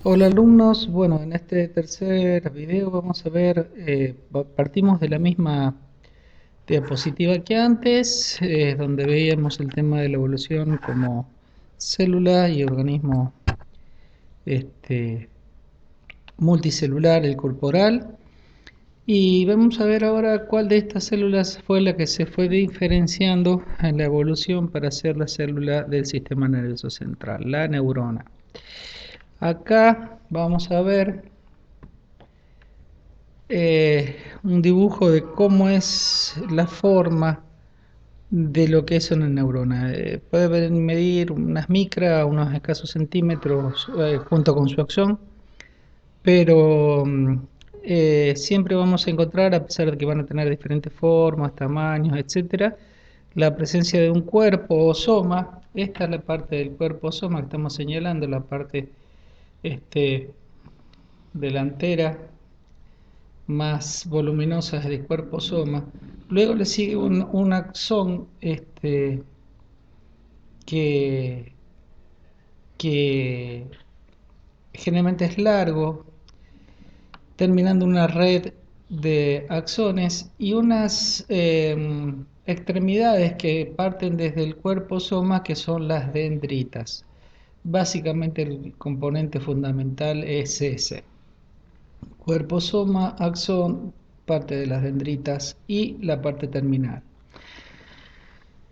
Hola alumnos, bueno, en este tercer video vamos a ver, partimos de la misma diapositiva que antes, donde veíamos el tema de la evolución como célula y organismo este, multicelular, el corporal, y vamos a ver ahora cuál de estas células fue la que se fue diferenciando en la evolución para ser la célula del sistema nervioso central, la neurona. Acá vamos a ver un dibujo de cómo es la forma de lo que es una neurona. Puede medir unas micras, unos escasos centímetros junto con su axón, pero siempre vamos a encontrar, a pesar de que van a tener diferentes formas, tamaños, etcétera, la presencia de un cuerpo o soma. Esta es la parte del cuerpo soma que estamos señalando, la parte este, delantera más voluminosas del cuerpo soma. Luego le sigue un axón que, que generalmente es largo, terminando una red de axones y unas extremidades que parten desde el cuerpo soma, que son las dendritas. Básicamente el componente fundamental es ese. Cuerpo soma, axón, parte de las dendritas y la parte terminal.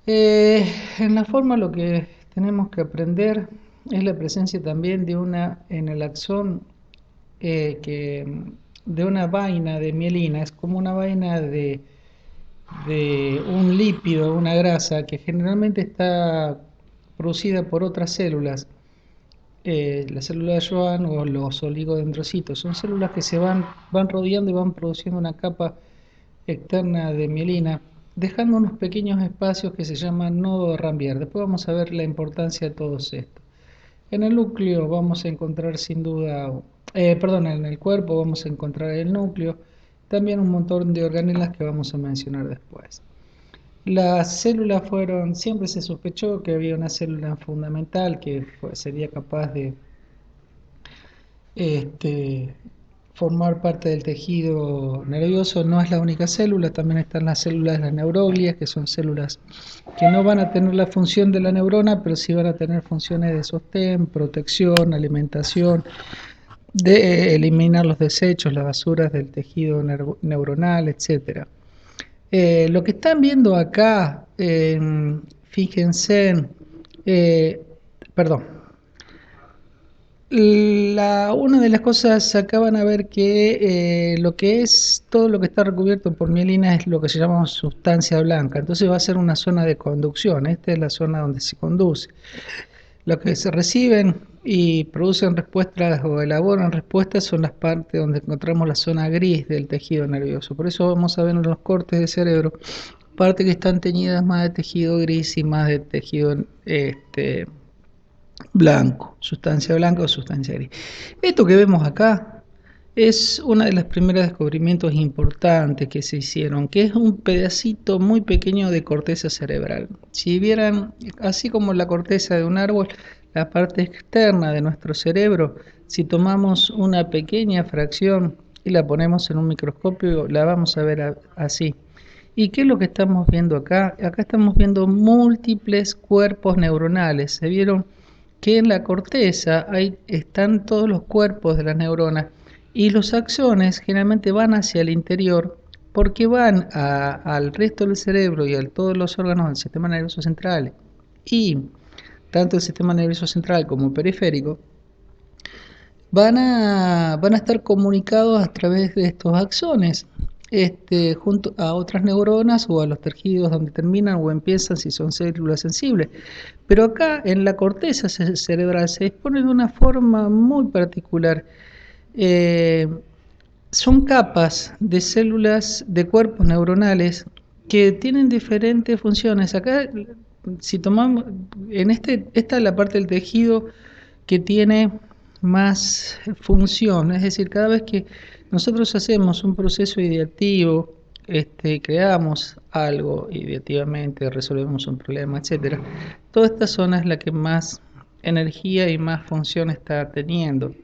En la forma lo que tenemos que aprender es la presencia también de una en el axón de una vaina de mielina. Es como una vaina de un lípido, una grasa que generalmente está producida por otras células. La célula de Schwann o los oligodendrocitos son células que van rodeando y van produciendo una capa externa de mielina, dejando unos pequeños espacios que se llaman nodo de Rambier. Después vamos a ver la importancia de todos estos. En el núcleo vamos a encontrar sin duda, perdón, en el cuerpo vamos a encontrar el núcleo, también un montón de organelas que vamos a mencionar después. Las células fueron, siempre se sospechó que había una célula fundamental que sería capaz de este, formar parte del tejido nervioso. No es la única célula, también están las células de las neuroglias, que son células que no van a tener la función de la neurona, pero sí van a tener funciones de sostén, protección, alimentación, de eliminar los desechos, las basuras del tejido neuronal, etcétera. Lo que están viendo acá, fíjense, eh, perdón, una de las cosas acá van a ver que lo que es todo lo que está recubierto por mielina es lo que se llama sustancia blanca. Entonces va a ser una zona de conducción. Esta es la zona donde se conduce. Lo que se reciben y producen respuestas o elaboran respuestas son las partes donde encontramos la zona gris del tejido nervioso. Por eso vamos a ver en los cortes de cerebro partes que están teñidas más de tejido gris y más de tejido blanco, sustancia blanca o sustancia gris. Esto que vemos acá es uno de los primeros descubrimientos importantes que se hicieron, que es un pedacito muy pequeño de corteza cerebral. Si vieran, así como la corteza de un árbol, la parte externa de nuestro cerebro, si tomamos una pequeña fracción y la ponemos en un microscopio, la vamos a ver así. ¿Y qué es lo que estamos viendo acá? Acá estamos viendo múltiples cuerpos neuronales. ¿Se vieron? Que en la corteza están todos los cuerpos de las neuronas y los axones generalmente van hacia el interior porque van al resto del cerebro y a todos los órganos del sistema nervioso central y tanto el sistema nervioso central como periférico van a estar comunicados a través de estos axones, junto a otras neuronas o a los tejidos donde terminan o empiezan si son células sensibles. Pero acá en la corteza cerebral se dispone de una forma muy particular. Eh, Son capas de células de cuerpos neuronales que tienen diferentes funciones. Acá, si tomamos, esta es la parte del tejido que tiene más función, es decir, cada vez que nosotros hacemos un proceso ideativo, creamos algo ideativamente, resolvemos un problema, etcétera, toda esta zona es la que más energía y más función está teniendo.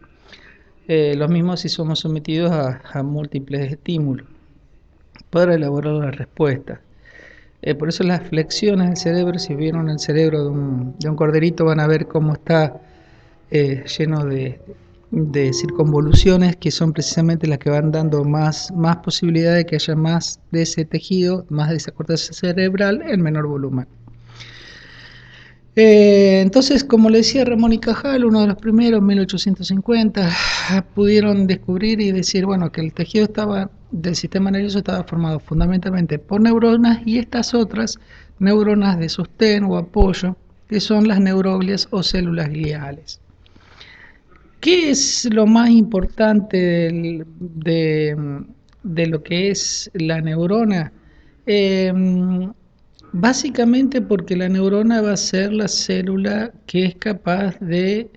los mismos si somos sometidos a múltiples estímulos para elaborar la respuesta. Por eso las flexiones del cerebro, si vieron el cerebro de un corderito, van a ver cómo está lleno de circunvoluciones, que son precisamente las que van dando más posibilidad de que haya más de ese tejido, más de esa corteza cerebral en menor volumen. Entonces, como le decía Ramón y Cajal, uno de los primeros, 1850, pudieron descubrir y decir, bueno, que el tejido del sistema nervioso estaba formado fundamentalmente por neuronas y estas otras neuronas de sostén o apoyo, que son las neuroglias o células gliales. ¿Qué es lo más importante de lo que es la neurona? Básicamente porque la neurona va a ser la célula que es capaz de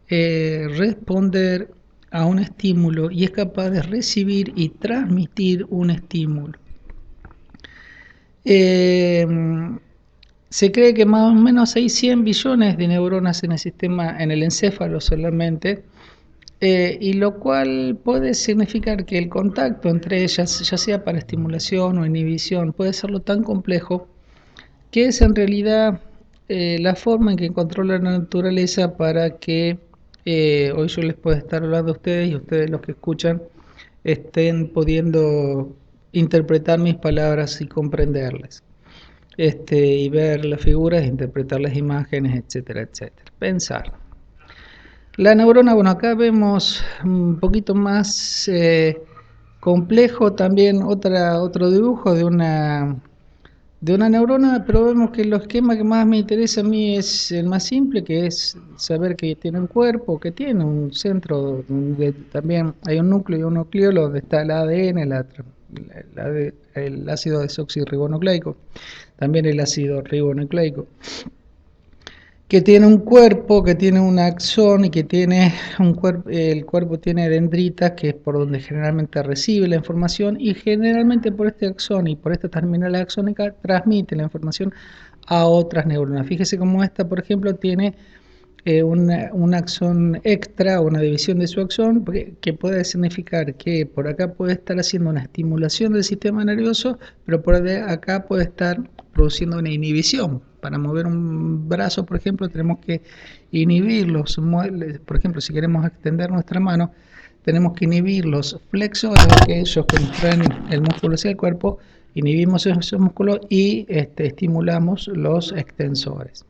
responder a un estímulo y es capaz de recibir y transmitir un estímulo. Se cree que más o menos hay 100 billones de neuronas en el sistema, en el encéfalo solamente, y lo cual puede significar que el contacto entre ellas, ya sea para estimulación o inhibición, puede serlo tan complejo que es en realidad la forma en que encontró la naturaleza para que hoy yo les pueda estar hablando a ustedes y ustedes los que escuchan estén pudiendo interpretar mis palabras y comprenderlas. Y ver las figuras, interpretar las imágenes, etcétera, etcétera. Pensar. La neurona, bueno, acá vemos un poquito más complejo también otro dibujo de una neurona, pero vemos que el esquema que más me interesa a mí es el más simple, que es saber que tiene un cuerpo, que tiene un centro donde también hay un núcleo y un nucleolo donde está el ADN, el ácido desoxirribonucleico, también el ácido ribonucleico, que tiene un cuerpo, que tiene un axón y que tiene el cuerpo tiene dendritas, que es por donde generalmente recibe la información, y generalmente por este axón y por esta terminal axónica transmite la información a otras neuronas. Fíjese cómo esta, por ejemplo, tiene un axón extra, una división de su axón, que puede significar que por acá puede estar haciendo una estimulación del sistema nervioso, pero por acá puede estar produciendo una inhibición. Para mover un brazo, por ejemplo, tenemos que inhibir los muebles. Por ejemplo, si queremos extender nuestra mano, tenemos que inhibir los flexores, aquellos que nos traen el músculo hacia el cuerpo, inhibimos esos músculos y estimulamos los extensores.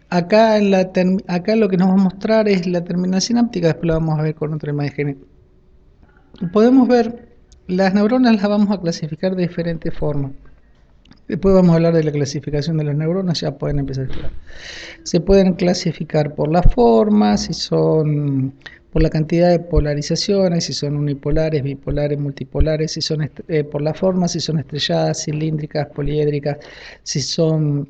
Acá lo que nos va a mostrar es la terminal sináptica, después la vamos a ver con otra imagen. Podemos ver, las neuronas las vamos a clasificar de diferentes formas. Después vamos a hablar de la clasificación de las neuronas, ya pueden empezar a estudiar. Se pueden clasificar por la forma, si son por la cantidad de polarizaciones, si son unipolares, bipolares, multipolares, si son por la forma, si son estrelladas, cilíndricas, poliédricas, si son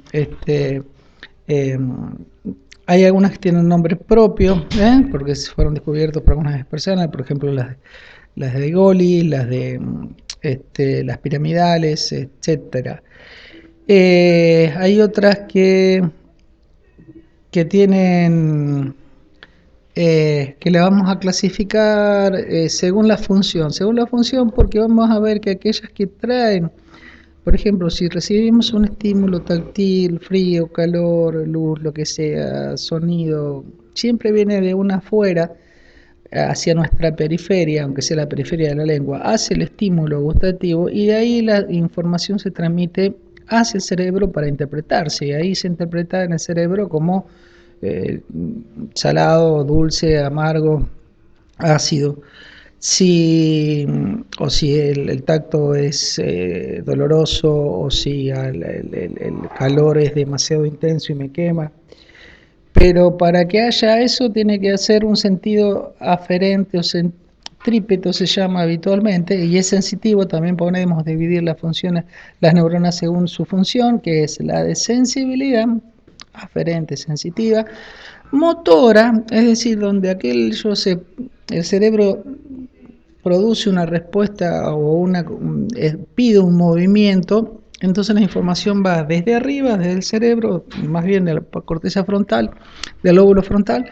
hay algunas que tienen un nombre propio, porque fueron descubiertos por algunas personas, por ejemplo las de Goli, las piramidales, etcétera. Hay otras que tienen que le vamos a clasificar según la función, porque vamos a ver que aquellas que traen, por ejemplo, si recibimos un estímulo táctil, frío, calor, luz, lo que sea, sonido, siempre viene de una afuera hacia nuestra periferia, aunque sea la periferia de la lengua, hace el estímulo gustativo y de ahí la información se transmite hacia el cerebro para interpretarse, y ahí se interpreta en el cerebro como salado, dulce, amargo, ácido. O si el tacto es doloroso, o si el calor es demasiado intenso y me quema. Pero para que haya eso tiene que hacer un sentido aferente o centrípeto se llama habitualmente, y es sensitivo. También podemos dividir las funciones, las neuronas según su función, que es la de sensibilidad, aferente, sensitiva, motora, es decir, donde el cerebro produce una respuesta o pide un movimiento. Entonces la información va desde arriba, desde el cerebro, más bien de la corteza frontal, del lóbulo frontal,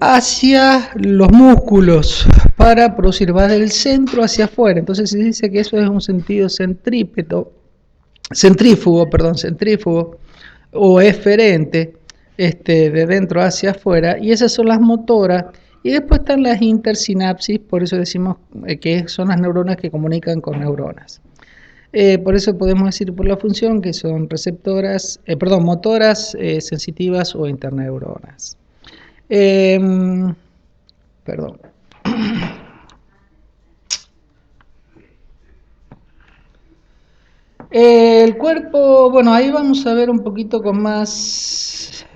hacia los músculos para producir, va del centro hacia afuera. Entonces se dice que eso es un sentido centrífugo o eferente, de dentro hacia afuera, y esas son las motoras. Y después están las intersinapsis, por eso decimos que son las neuronas que comunican con neuronas. Por eso podemos decir por la función que son motoras, sensitivas o interneuronas. Perdón. El cuerpo, bueno, ahí vamos a ver un poquito con más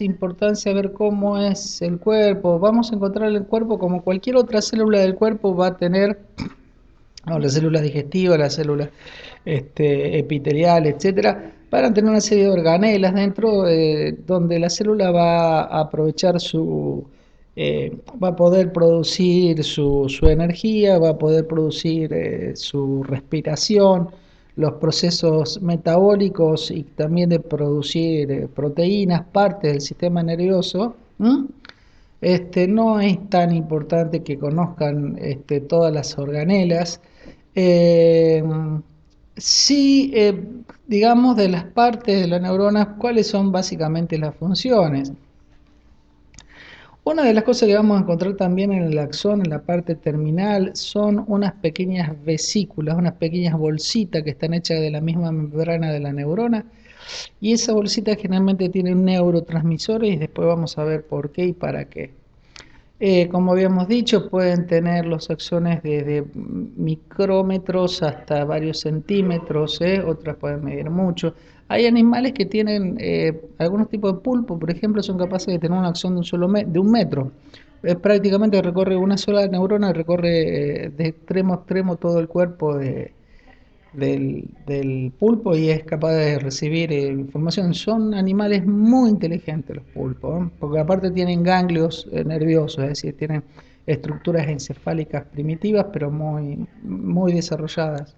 importancia, a ver cómo es el cuerpo. Vamos a encontrar el cuerpo como cualquier otra célula del cuerpo va a tener, la célula digestiva, la célula epitelial, etcétera, van a tener una serie de organelas dentro, donde la célula va a aprovechar va a poder producir su energía, va a poder producir su respiración, los procesos metabólicos y también de producir proteínas, parte del sistema nervioso. No es tan importante que conozcan todas las organelas. Eh, sí, digamos, de las partes de la neurona, ¿cuáles son básicamente las funciones? Una de las cosas que vamos a encontrar también en el axón, en la parte terminal, son unas pequeñas vesículas, unas pequeñas bolsitas que están hechas de la misma membrana de la neurona, y esa bolsita generalmente tiene neurotransmisores y después vamos a ver por qué y para qué. Como habíamos dicho, pueden tener los axones desde micrómetros hasta varios centímetros, otras pueden medir mucho. Hay animales que tienen, algunos tipos de pulpo, por ejemplo, son capaces de tener un axón de un metro. Prácticamente recorre una sola neurona, recorre de extremo a extremo todo el cuerpo del pulpo y es capaz de recibir información. Son animales muy inteligentes los pulpos, porque aparte tienen ganglios nerviosos, es decir, tienen estructuras encefálicas primitivas, pero muy desarrolladas.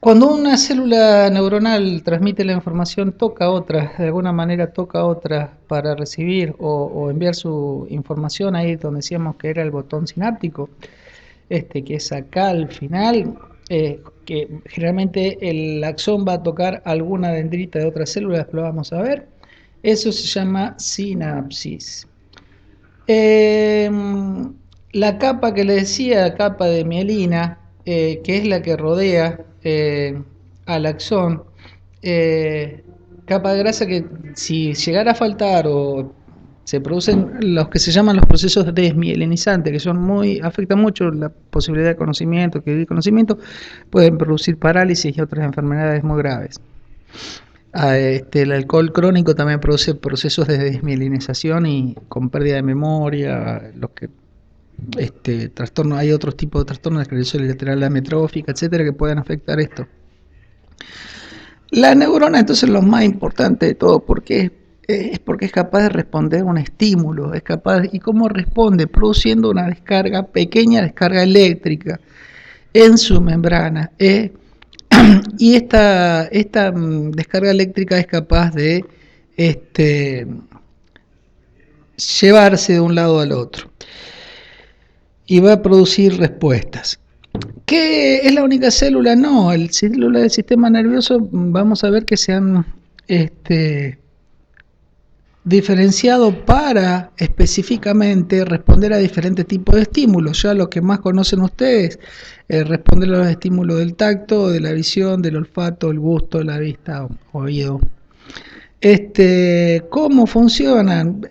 Cuando una célula neuronal transmite la información, toca otra, de alguna manera toca otra para recibir o enviar su información, ahí donde decíamos que era el botón sináptico, que es acá al final, que generalmente el axón va a tocar alguna dendrita de otra célula, después lo vamos a ver. Eso se llama sinapsis. Eh, la capa que le decía, capa de mielina, que es la que rodea al axón, capa de grasa que si llegara a faltar o se producen los que se llaman los procesos desmielinizantes, que afectan mucho la posibilidad de conocimiento, que el conocimiento pueden producir parálisis y otras enfermedades muy graves. El alcohol crónico también produce procesos de desmielinización y con pérdida de memoria, trastornos, hay otros tipos de trastornos de esclerosis lateral amiotrófica, etcétera, que pueden afectar esto. La neurona entonces es lo más importante de todo, porque es capaz de responder a un estímulo, ¿y cómo responde? Produciendo una pequeña descarga eléctrica en su membrana. Y esta descarga eléctrica es capaz de llevarse de un lado al otro y va a producir respuestas. ¿Qué es la única célula? No, el célula del sistema nervioso vamos a ver que se han diferenciado para específicamente responder a diferentes tipos de estímulos. Ya lo que más conocen ustedes, responder a los estímulos del tacto, de la visión, del olfato, el gusto, la vista, oído. ¿Cómo funcionan?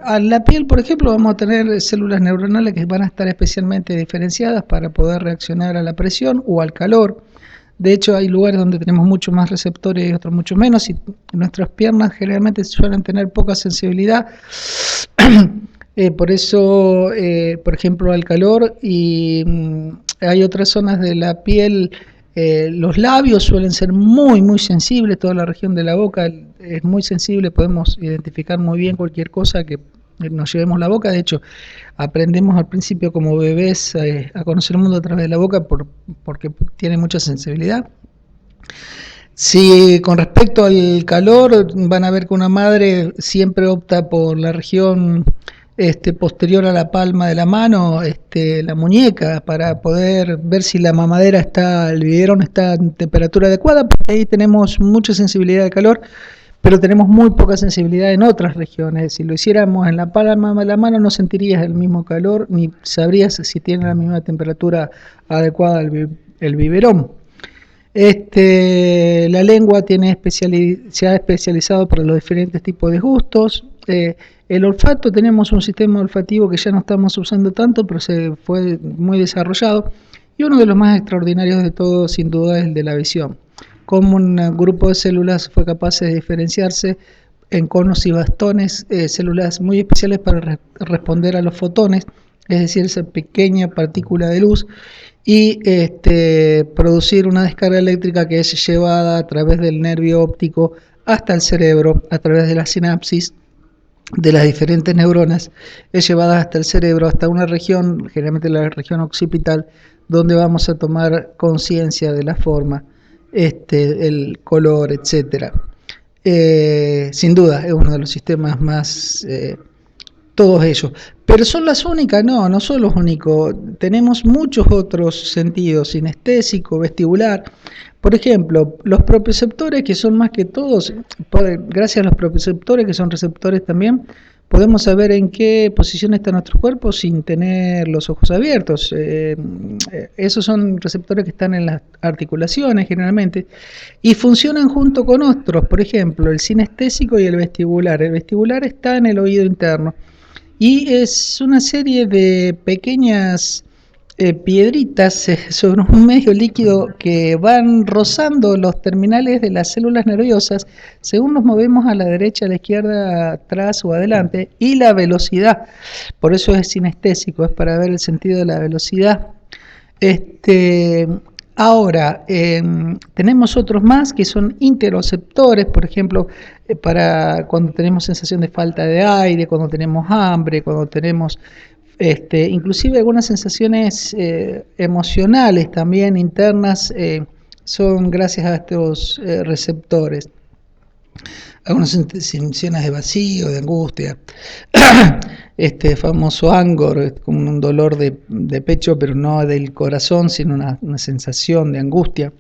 A la piel, por ejemplo, vamos a tener células neuronales que van a estar especialmente diferenciadas para poder reaccionar a la presión o al calor. De hecho, hay lugares donde tenemos mucho más receptores y otros mucho menos, y nuestras piernas generalmente suelen tener poca sensibilidad. Por eso, por ejemplo, al calor, y hay otras zonas de la piel. Los labios suelen ser muy sensibles, toda la región de la boca es muy sensible, podemos identificar muy bien cualquier cosa que nos llevemos la boca. De hecho, aprendemos al principio como bebés a conocer el mundo a través de la boca porque tiene mucha sensibilidad. Si con respecto al calor, van a ver que una madre siempre opta por la región posterior a la palma de la mano, la muñeca, para poder ver si la mamadera está, el biberón está en temperatura adecuada, porque ahí tenemos mucha sensibilidad de calor, pero tenemos muy poca sensibilidad en otras regiones. Si lo hiciéramos en la palma de la mano, no sentirías el mismo calor, ni sabrías si tiene la misma temperatura adecuada el biberón. La lengua se ha especializado para los diferentes tipos de gustos. El olfato, tenemos un sistema olfativo que ya no estamos usando tanto, pero se fue muy desarrollado. Y uno de los más extraordinarios de todos, sin duda, es el de la visión. Como un grupo de células fue capaz de diferenciarse en conos y bastones, células muy especiales para responder a los fotones, es decir, esa pequeña partícula de luz, y producir una descarga eléctrica que es llevada a través del nervio óptico hasta el cerebro, a través de la sinapsis de las diferentes neuronas, es llevada hasta el cerebro, hasta una región, generalmente la región occipital, donde vamos a tomar conciencia de la forma, el color, etcétera. Sin duda es uno de los sistemas más todos ellos. Pero son las únicas, no, no son los únicos. Tenemos muchos otros sentidos, sinestésico, vestibular. Por ejemplo, los propioceptores, que son más que todos, gracias a los propioceptores, que son receptores también, podemos saber en qué posición está nuestro cuerpo sin tener los ojos abiertos. Esos son receptores que están en las articulaciones generalmente y funcionan junto con otros, por ejemplo, el sinestésico y el vestibular. El vestibular está en el oído interno y es una serie de pequeñas piedritas sobre un medio líquido que van rozando los terminales de las células nerviosas según nos movemos a la derecha, a la izquierda, atrás o adelante, y la velocidad. Por eso es sinestésico, es para ver el sentido de la velocidad. Ahora, tenemos otros más que son interoceptores, por ejemplo, para cuando tenemos sensación de falta de aire, cuando tenemos hambre, cuando tenemos inclusive algunas sensaciones emocionales también internas son gracias a estos receptores. Algunas sensaciones de vacío, de angustia. Este famoso angor, es como un dolor de pecho, pero no del corazón, sino una sensación de angustia.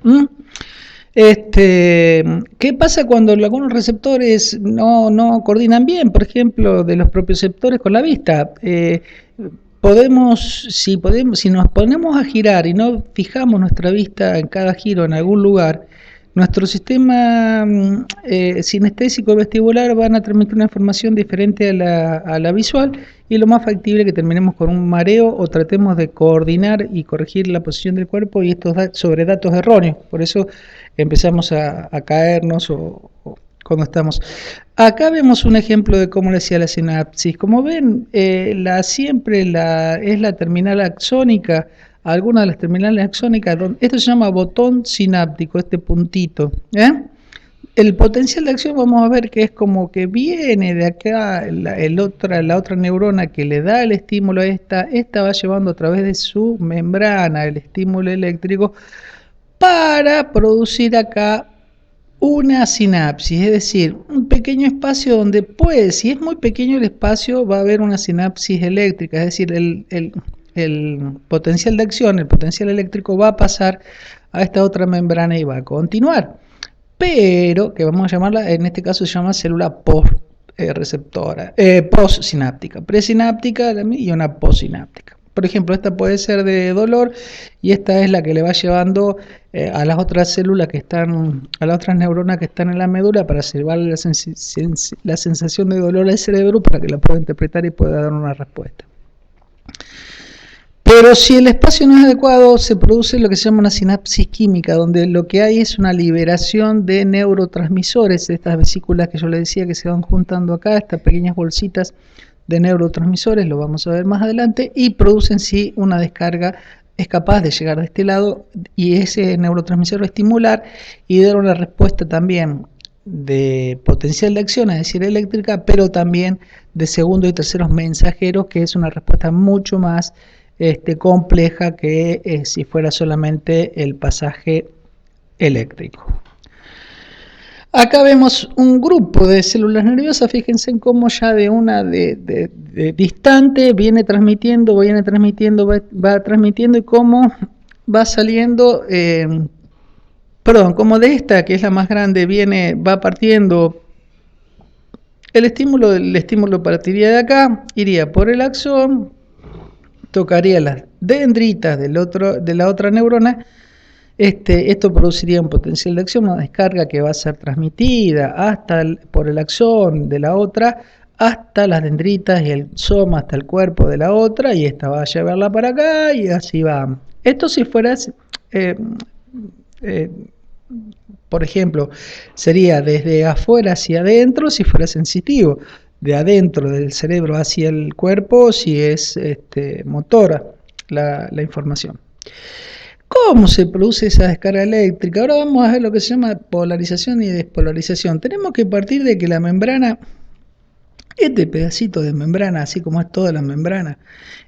¿Qué pasa cuando algunos receptores no coordinan bien? Por ejemplo, de los propioceptores con la vista. Si nos ponemos a girar y no fijamos nuestra vista en cada giro en algún lugar, nuestro sistema sinestésico vestibular van a transmitir una información diferente a la visual y lo más factible es que terminemos con un mareo o tratemos de coordinar y corregir la posición del cuerpo y estos sobre datos erróneos. Por eso empezamos a caernos o cuando estamos. Acá vemos un ejemplo de cómo le hacía la sinapsis. Como ven, es la terminal axónica, algunas de las terminales axónicas, esto se llama botón sináptico, este puntito. El potencial de acción vamos a ver que es como que viene de acá, la otra neurona que le da el estímulo a esta va llevando a través de su membrana el estímulo eléctrico para producir acá una sinapsis, es decir, un pequeño espacio donde si es muy pequeño el espacio, va a haber una sinapsis eléctrica, es decir, el potencial de acción, el potencial eléctrico va a pasar a esta otra membrana y va a continuar. Pero, que vamos a llamarla, en este caso se llama célula post-receptora, post-sináptica, presináptica y una postsináptica. Por ejemplo, esta puede ser de dolor y esta es la que le va llevando a las otras células que están, a las otras neuronas que están en la médula para llevarle la sensación de dolor al cerebro para que la pueda interpretar y pueda dar una respuesta. Pero si el espacio no es adecuado, se produce lo que se llama una sinapsis química, donde lo que hay es una liberación de neurotransmisores, de estas vesículas que yo les decía que se van juntando acá, estas pequeñas bolsitas de neurotransmisores, lo vamos a ver más adelante, y producen sí una descarga, es capaz de llegar de este lado, y ese neurotransmisor va a estimular y dar una respuesta también de potencial de acción, es decir, eléctrica, pero también de segundos y terceros mensajeros, que es una respuesta mucho más compleja que si fuera solamente el pasaje eléctrico. Acá vemos un grupo de células nerviosas, fíjense en cómo ya de una de distante viene transmitiendo, va transmitiendo y cómo va saliendo, perdón, como de esta, que es la más grande, va partiendo el estímulo partiría de acá, iría por el axón, tocaría las dendritas de la otra neurona. Esto produciría un potencial de acción, una descarga que va a ser transmitida por el axón de la otra, hasta las dendritas y el soma, hasta el cuerpo de la otra, y esta va a llevarla para acá, y así va. Esto si fuera, eh, eh, por ejemplo, sería desde afuera hacia adentro si fuera sensitivo, de adentro del cerebro hacia el cuerpo si es motora la información. ¿Cómo se produce esa descarga eléctrica? Ahora vamos a ver lo que se llama polarización y despolarización. Tenemos que partir de que la membrana, este pedacito de membrana, así como es toda la membrana,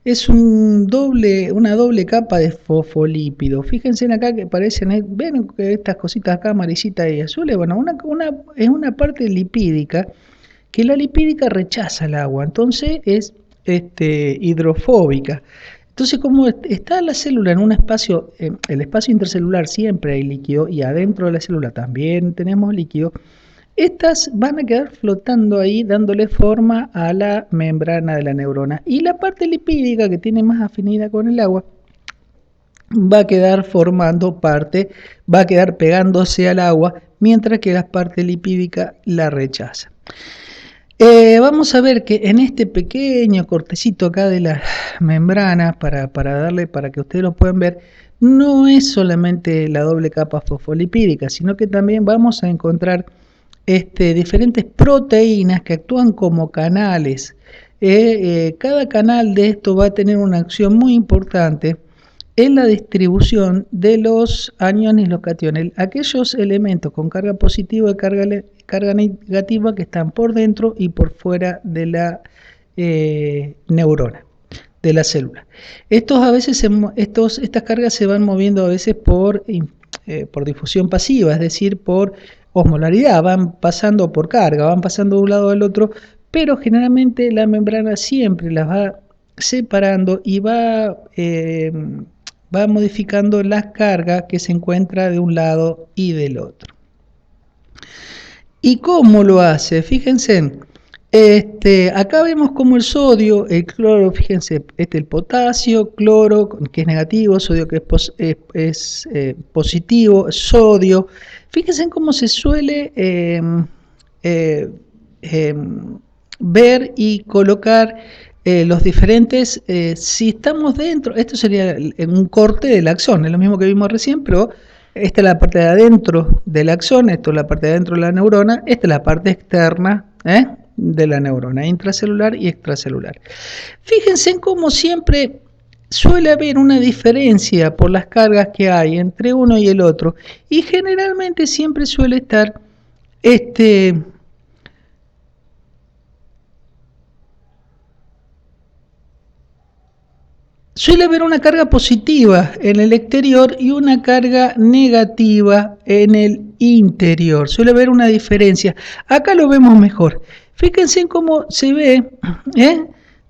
es una doble capa de fosfolípidos. Fíjense en acá que parecen, ven estas cositas acá amarillita y azules. Bueno, es una parte lipídica, que la lipídica rechaza el agua, entonces es hidrofóbica. Entonces, como está la célula en un espacio, el espacio intercelular siempre hay líquido y adentro de la célula también tenemos líquido, estas van a quedar flotando ahí dándole forma a la membrana de la neurona. Y la parte lipídica que tiene más afinidad con el agua va a quedar formando parte, va a quedar pegándose al agua, mientras que la parte lipídica la rechaza. Vamos a ver que en este pequeño cortecito acá de la membrana, para que ustedes lo puedan ver, no es solamente la doble capa fosfolipídica, sino que también vamos a encontrar diferentes proteínas que actúan como canales. Cada canal de esto va a tener una acción muy importante en la distribución de los aniones y los cationes, aquellos elementos con carga positiva y carga negativa que están por dentro y por fuera de la neurona, de la célula. Estas cargas se van moviendo a veces por difusión pasiva, es decir, por osmolaridad, van pasando por carga, van pasando de un lado al otro, pero generalmente la membrana siempre las va separando y va modificando las cargas que se encuentra de un lado y del otro. ¿Y cómo lo hace? Fíjense, acá vemos como el sodio, el cloro, fíjense, el potasio, cloro, que es negativo, sodio que es positivo, sodio. Fíjense cómo se suele ver y colocar los diferentes, si estamos dentro, esto sería un corte del axón, es lo mismo que vimos recién, pero esta es la parte de adentro del axón, esto es la parte de adentro de la neurona, esta es la parte externa de la neurona, intracelular y extracelular. Fíjense en cómo siempre suele haber una diferencia por las cargas que hay entre uno y el otro, y generalmente siempre suele estar suele haber una carga positiva en el exterior y una carga negativa en el interior. Suele haber una diferencia. Acá lo vemos mejor. Fíjense en cómo se ve,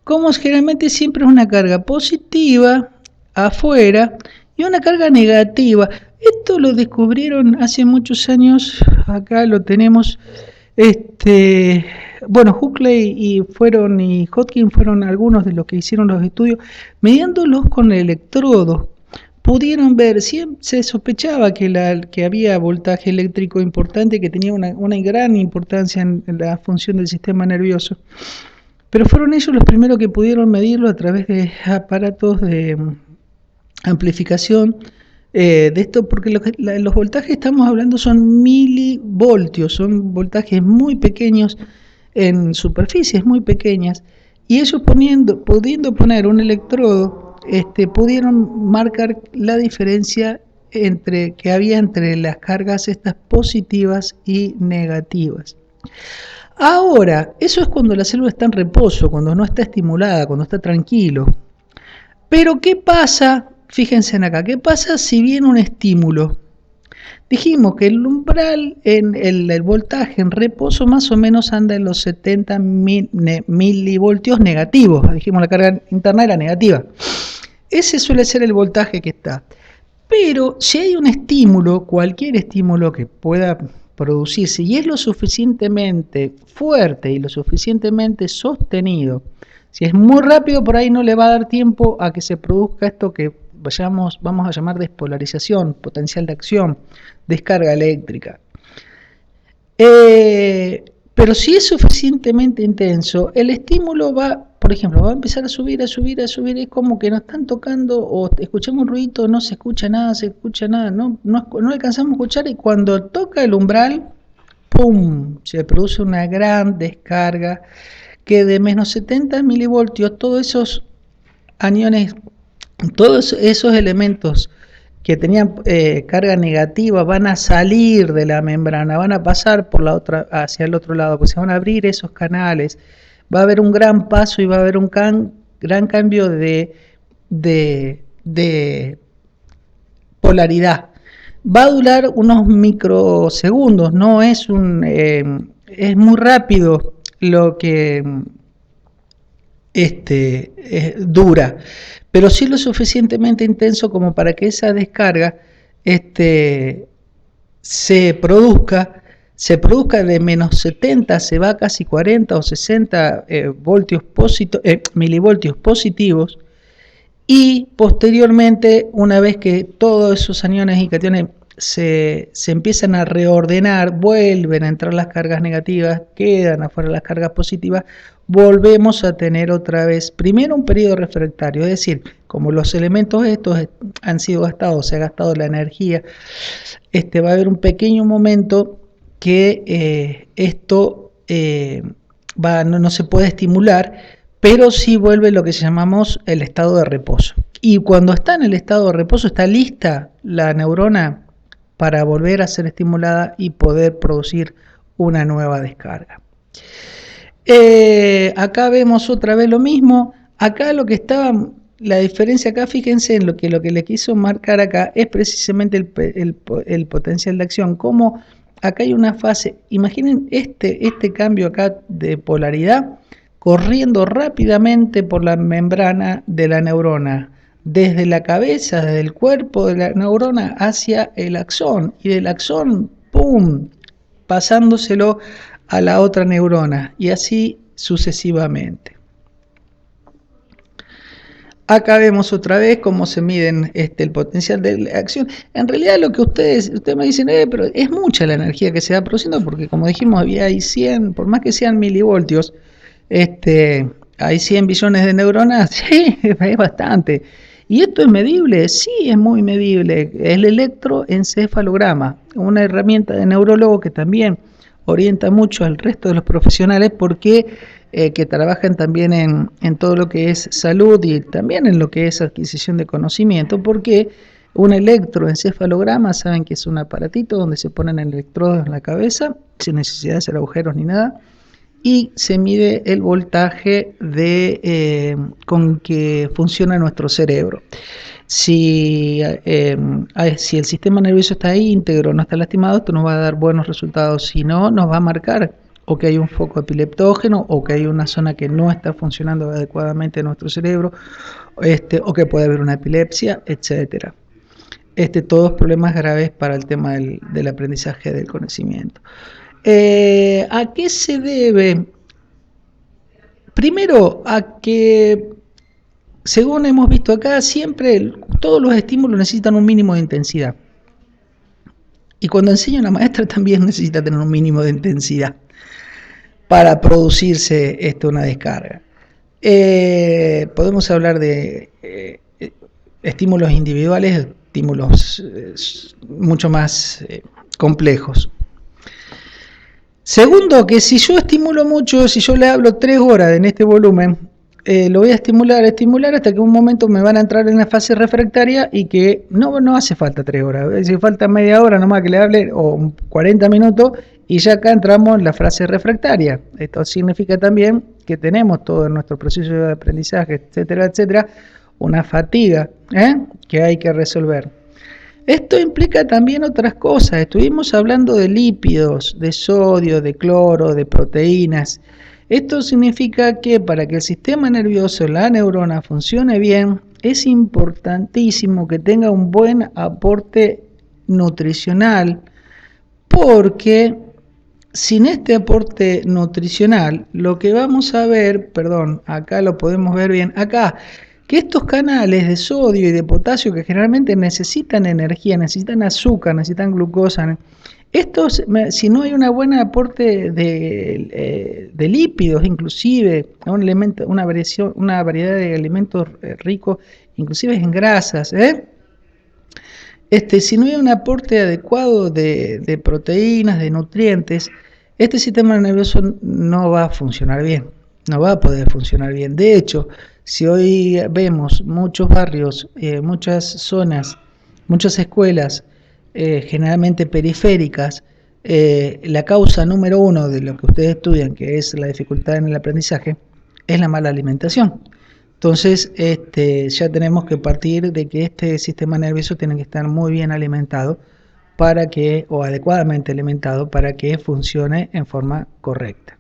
cómo generalmente siempre es una carga positiva afuera y una carga negativa. Esto lo descubrieron hace muchos años. Acá lo tenemos. Bueno, Huxley y Hodgkin fueron algunos de los que hicieron los estudios, midiéndolos con electrodos. Pudieron ver, se sospechaba que había voltaje eléctrico importante, que tenía una gran importancia en la función del sistema nervioso, pero fueron ellos los primeros que pudieron medirlo a través de aparatos de amplificación de esto, porque los voltajes que estamos hablando son milivoltios, son voltajes muy pequeños en superficies muy pequeñas, y ellos pudiendo poner un electrodo, pudieron marcar la diferencia que había entre las cargas estas positivas y negativas. Ahora, eso es cuando la célula está en reposo, cuando no está estimulada, cuando está tranquilo. Pero ¿qué pasa? Fíjense en acá, ¿qué pasa si viene un estímulo? Dijimos que el umbral en el voltaje en reposo más o menos anda en los 70 milivoltios negativos. Dijimos la carga interna era negativa. Ese suele ser el voltaje que está. Pero si hay un estímulo, cualquier estímulo que pueda producirse y es lo suficientemente fuerte y lo suficientemente sostenido, si es muy rápido por ahí no le va a dar tiempo a que se produzca esto que vamos a llamar despolarización, potencial de acción, descarga eléctrica. Pero si es suficientemente intenso, el estímulo va, por ejemplo, va a empezar a subir, a subir, a subir, es como que nos están tocando o escuchamos un ruido, no se escucha nada, no alcanzamos a escuchar y cuando toca el umbral, ¡pum!, se produce una gran descarga que de menos 70 milivoltios, todos esos aniones, todos esos elementos que tenían carga negativa van a salir de la membrana, van a pasar por la otra, hacia el otro lado, pues se van a abrir esos canales, va a haber un gran paso y va a haber un gran cambio de polaridad. Va a durar unos microsegundos, no es es muy rápido lo que dura, pero sí lo suficientemente intenso como para que esa descarga se produzca de menos 70, se va a casi 40 o 60 milivoltios positivos, y posteriormente, una vez que todos esos aniones y cationes se empiezan a reordenar, vuelven a entrar las cargas negativas, quedan afuera las cargas positivas, volvemos a tener otra vez, primero un periodo refractario, es decir, como los elementos estos han sido gastados, se ha gastado la energía, va a haber un pequeño momento que esto no se puede estimular, pero sí vuelve lo que llamamos el estado de reposo. Y cuando está en el estado de reposo, está lista la neurona para volver a ser estimulada y poder producir una nueva descarga. Acá vemos otra vez lo mismo. Acá lo que estaba, la diferencia acá, fíjense en lo que le quiso marcar acá, es precisamente el potencial de acción. Como acá hay una fase, imaginen este cambio acá de polaridad, corriendo rápidamente por la membrana de la neurona, desde la cabeza, desde el cuerpo de la neurona hacia el axón, y del axón, ¡pum!, pasándoselo a la otra neurona, y así sucesivamente. Acá vemos otra vez cómo se miden el potencial de acción. En realidad lo que ustedes me dicen, pero es mucha la energía que se va produciendo, porque como dijimos, hay 100, por más que sean milivoltios, hay 100 billones de neuronas, sí, es bastante. ¿Y esto es medible? Sí, es muy medible. El electroencefalograma, una herramienta de neurólogo que también orienta mucho al resto de los profesionales porque que trabajan también en todo lo que es salud y también en lo que es adquisición de conocimiento, porque un electroencefalograma, saben que es un aparatito donde se ponen electrodos en la cabeza, sin necesidad de hacer agujeros ni nada, y se mide el voltaje con que funciona nuestro cerebro. Si el sistema nervioso está íntegro, no está lastimado, esto nos va a dar buenos resultados. Si no, nos va a marcar o que hay un foco epileptógeno o que hay una zona que no está funcionando adecuadamente en nuestro cerebro, o que puede haber una epilepsia, etcétera. Todos problemas graves para el tema del aprendizaje del conocimiento. ¿A qué se debe? Primero, a que, según hemos visto acá, siempre todos los estímulos necesitan un mínimo de intensidad. Y cuando enseña una maestra también necesita tener un mínimo de intensidad para producirse una descarga. Podemos hablar de estímulos individuales, estímulos mucho más complejos. Segundo, que si yo estimulo mucho, si yo le hablo 3 horas en este volumen, lo voy a estimular hasta que un momento me van a entrar en la fase refractaria y que no hace falta 3 horas, hace falta media hora nomás que le hable o 40 minutos y ya acá entramos en la fase refractaria. Esto significa también que tenemos todo en nuestro proceso de aprendizaje, etcétera, etcétera, una fatiga que hay que resolver. Esto implica también otras cosas. Estuvimos hablando de lípidos, de sodio, de cloro, de proteínas. Esto significa que para que el sistema nervioso, la neurona, funcione bien, es importantísimo que tenga un buen aporte nutricional, porque sin este aporte nutricional, lo que vamos a ver, perdón, acá lo podemos ver bien, acá, que estos canales de sodio y de potasio que generalmente necesitan energía, necesitan azúcar, necesitan glucosa, estos, si no hay un buen aporte de lípidos, inclusive, un elemento, una variedad de alimentos ricos, inclusive en grasas, si no hay un aporte adecuado de proteínas, de nutrientes, este sistema nervioso no va a funcionar bien, no va a poder funcionar bien. De hecho, si hoy vemos muchos barrios, muchas zonas, muchas escuelas, generalmente periféricas, la causa número uno de lo que ustedes estudian, que es la dificultad en el aprendizaje, es la mala alimentación. Entonces, ya tenemos que partir de que este sistema nervioso tiene que estar muy bien alimentado para que, o adecuadamente alimentado para que funcione en forma correcta.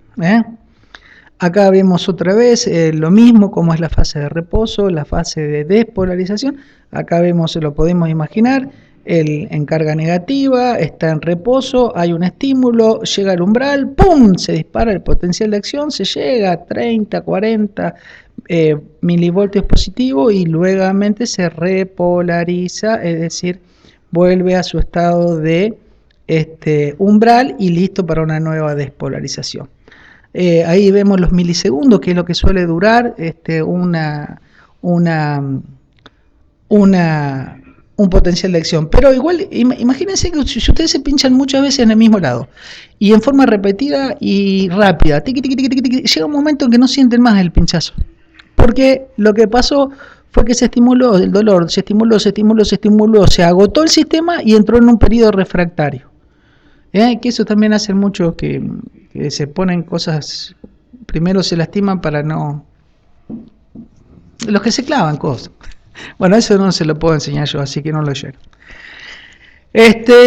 Acá vemos otra vez lo mismo como es la fase de reposo, la fase de despolarización. Acá vemos, lo podemos imaginar, en carga negativa, está en reposo, hay un estímulo, llega al umbral, ¡pum!, se dispara el potencial de acción, se llega a 30, 40 milivoltios positivo y luego se repolariza, es decir, vuelve a su estado de umbral y listo para una nueva despolarización. Ahí vemos los milisegundos, que es lo que suele durar un potencial de acción. Pero igual, imagínense que si ustedes se pinchan muchas veces en el mismo lado y en forma repetida y rápida, tiqui, tiqui, tiqui, tiqui, llega un momento en que no sienten más el pinchazo. Porque lo que pasó fue que se estimuló el dolor, se estimuló, se agotó el sistema y entró en un periodo refractario. Que eso también hace mucho que se ponen cosas, primero se lastiman para no... Los que se clavan cosas. Bueno, eso no se lo puedo enseñar yo, así que no lo llego.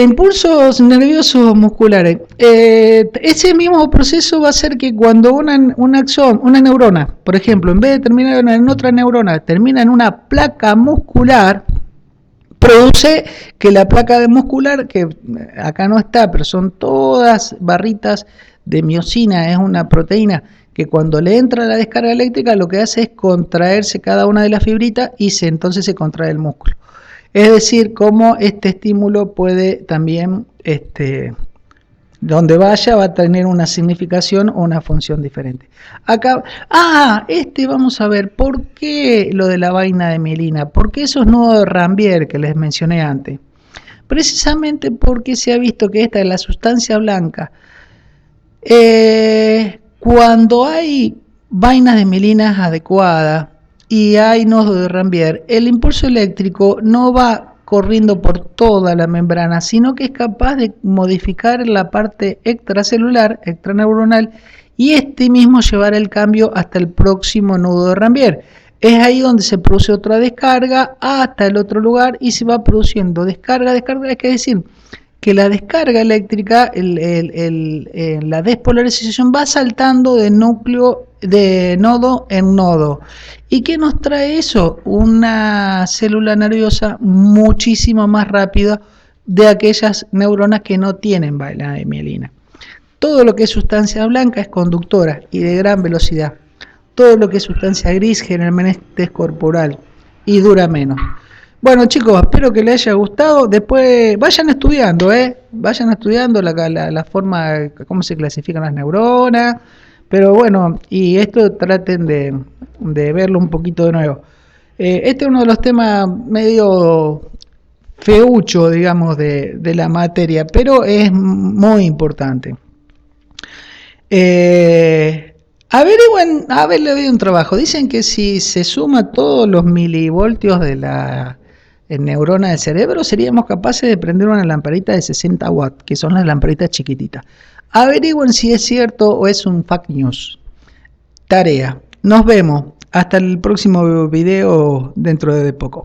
Impulsos nerviosos musculares. Ese mismo proceso va a hacer que cuando una neurona, por ejemplo, en vez de terminar en otra neurona, termina en una placa muscular, produce que la placa muscular, que acá no está, pero son todas barritas de miosina, es una proteína que cuando le entra la descarga eléctrica lo que hace es contraerse cada una de las fibritas y entonces se contrae el músculo. Es decir, cómo este estímulo puede también, donde vaya, va a tener una significación o una función diferente. Acá, vamos a ver, ¿por qué lo de la vaina de mielina? ¿Por qué esos nudos de Rambier que les mencioné antes? Precisamente porque se ha visto que esta es la sustancia blanca. Cuando hay vainas de mielina adecuadas, y hay nodos de Rambier, el impulso eléctrico no va corriendo por toda la membrana, sino que es capaz de modificar la parte extracelular, extraneuronal, y mismo llevar el cambio hasta el próximo nudo de Rambier. Es ahí donde se produce otra descarga hasta el otro lugar y se va produciendo descarga, es que decir, que la descarga eléctrica, la despolarización va saltando de núcleo, de nodo en nodo. ¿Y qué nos trae eso? Una célula nerviosa muchísimo más rápida de aquellas neuronas que no tienen vaina de mielina. Todo lo que es sustancia blanca es conductora y de gran velocidad. Todo lo que es sustancia gris generalmente es corporal y dura menos. Bueno, chicos, espero que les haya gustado. Después vayan estudiando, vayan estudiando la forma, cómo se clasifican las neuronas. Pero bueno, y esto traten de verlo un poquito de nuevo. Este es uno de los temas medio feucho, digamos, de la materia, pero es muy importante. Averigüen, a ver, le doy un trabajo. Dicen que si se suma todos los milivoltios de la neurona del cerebro, seríamos capaces de prender una lamparita de 60 watts, que son las lamparitas chiquititas. Averigüen si es cierto o es un fake news. Tarea. Nos vemos. Hasta el próximo video dentro de poco.